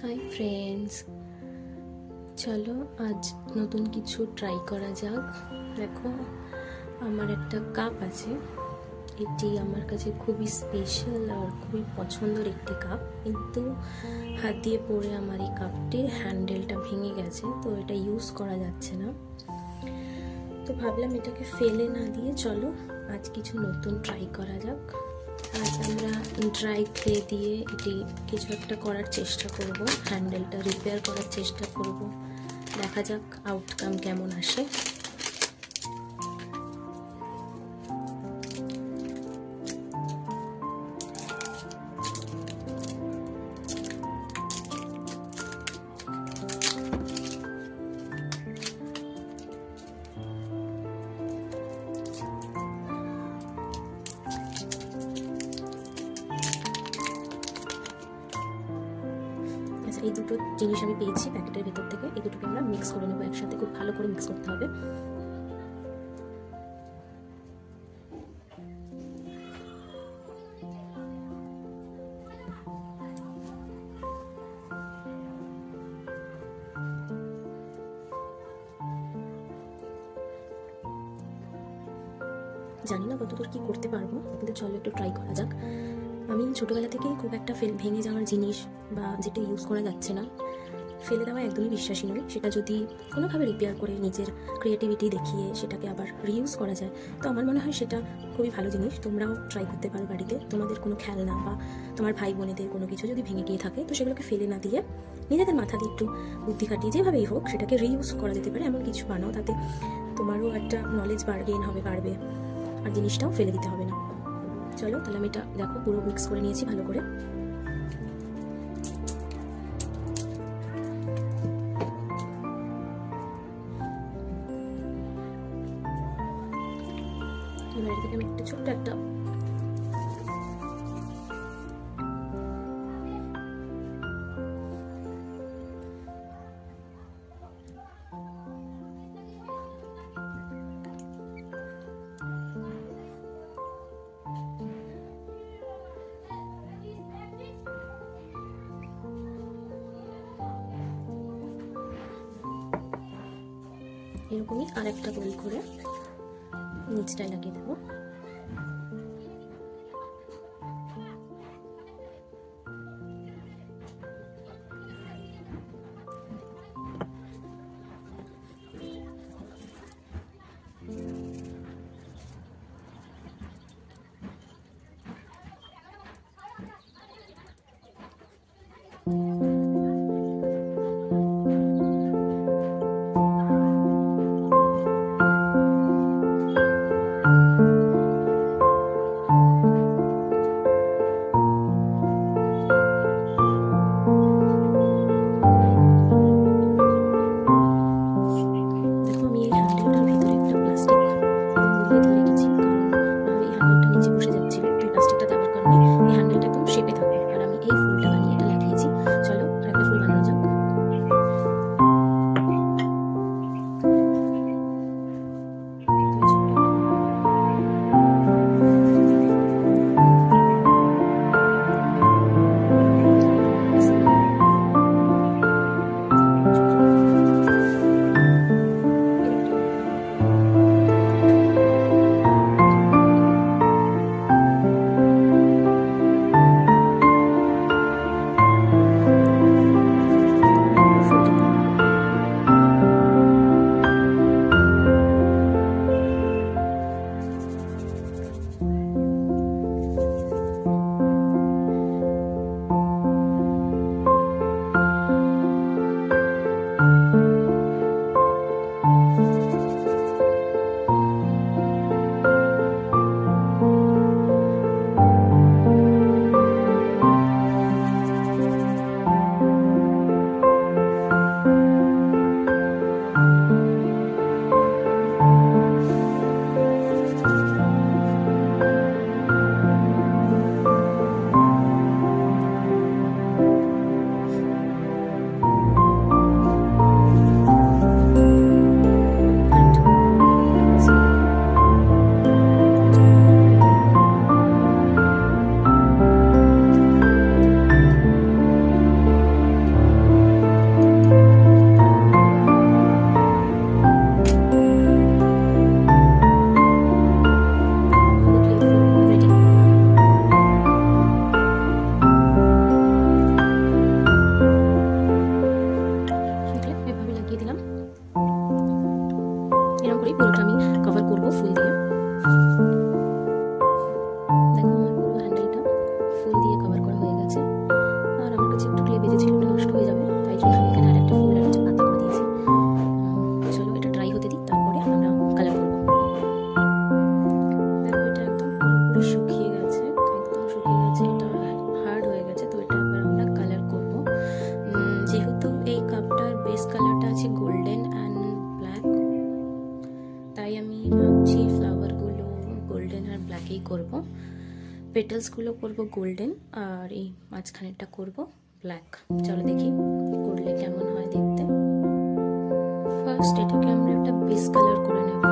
Hi friends, চলো আজ নতুন কিছু ট্রাই করা যাক। দেখো, আমার একটা কাপ আছে। এটি আমার কাছে খুবই স্পেশাল আর খুবই পছন্দের একটি কাপ, কিন্তু হাত দিয়ে পড়ে আমার এই কাপটির হ্যান্ডেলটা ভেঙে গেছে, তো এটা ইউজ করা যাচ্ছে না। তো ভাবলাম এটাকে ফেলে না দিয়ে চলো আজ কিছু নতুন ট্রাই করা যাক। আজ আমরা ড্রাই ক্লে দিয়ে এটি কিছু একটা করার চেষ্টা করব, হ্যান্ডেলটা রিপেয়ার করার চেষ্টা করব। দেখা যাক আউটকাম কেমন আসে। এই দুটো জিনিস আমি পেয়েছি প্যাকেটের ভেতর থেকে, এই দুটোকে আমরা মিক্স করে নেবো একসাথে, খুব ভালো করে মিক্স করতে হবে। জানি না কতদূর কি করতে পারবো, কিন্তু চলো একটু ট্রাই করা যাক। আমি ছোটোবেলা থেকেই খুব একটা ভেঙে যাওয়ার জিনিস বা যেটা ইউজ করা যাচ্ছে না ফেলে দেওয়া একদমই বিশ্বাসী নই। সেটা যদি কোনোভাবে রিপেয়ার করে নিজের ক্রিয়েটিভিটি দেখিয়ে সেটাকে আবার রিইউজ করা যায়, তো আমার মনে হয় সেটা খুবই ভালো জিনিস। তোমরাও ট্রাই করতে পারো বাড়িতে। তোমাদের কোনো খেলনা বা তোমার ভাই বোনেদের কোনো কিছু যদি ভেঙে গিয়ে থাকে, তো সেগুলোকে ফেলে না দিয়ে নিজেদের মাথা দিয়ে একটু বুদ্ধি খাটিয়ে যেভাবেই হোক সেটাকে রিইউজ করা যেতে পারে এমন কিছু বানাও। তাতে তোমারও একটা নলেজ বাড়বে আর জিনিসটাও ফেলে দিতে হবে না। চলো তাহলে আমি এটা দেখো পুরো মিক্স করে নিয়েছি ভালো করে। এবার থেকে আমি একটা ছোট্ট একটা এরকমই আর একটা গোল করে নিচটায় লাগিয়ে দেবো। শেপে থাকবে আর আমি এই ফুলটা বানিয়ে এটা লাগিয়েছি। চলো কাছে একটু ক্লে বেঁধেছিল, ওটা নষ্ট হয়ে যাবে, তাই জন্য আমি এখানে আরেকটা ফুল আর একটা পাতা করে দিয়েছি। চলো এটা ড্রাই হতে দিই, তারপরে আমরা কালার করবো। দেখো এটা একদম পুরোপুরি শুকিয়ে গেছে, একদম শুকিয়ে গেছে, এটা হার্ড হয়ে গেছে। তো এটা এবার আমরা কালার করবো। যেহেতু এই কাপটার বেস কালারটা আছে গোল্ডেন অ্যান্ড ব্ল্যাক, তাই আমি ভাবছি ফ্লাওয়ারগুলো গোল্ডেন আর ব্ল্যাকেই করবো। পেটালসগুলো করব গোল্ডেন, আর এই মাঝখানেরটা করব ব্ল্যাক। চলো দেখি করলে কেমন হয় দেখতে। ফার্স্ট এটাকে আমরা একটা বেস কালার করে নেব।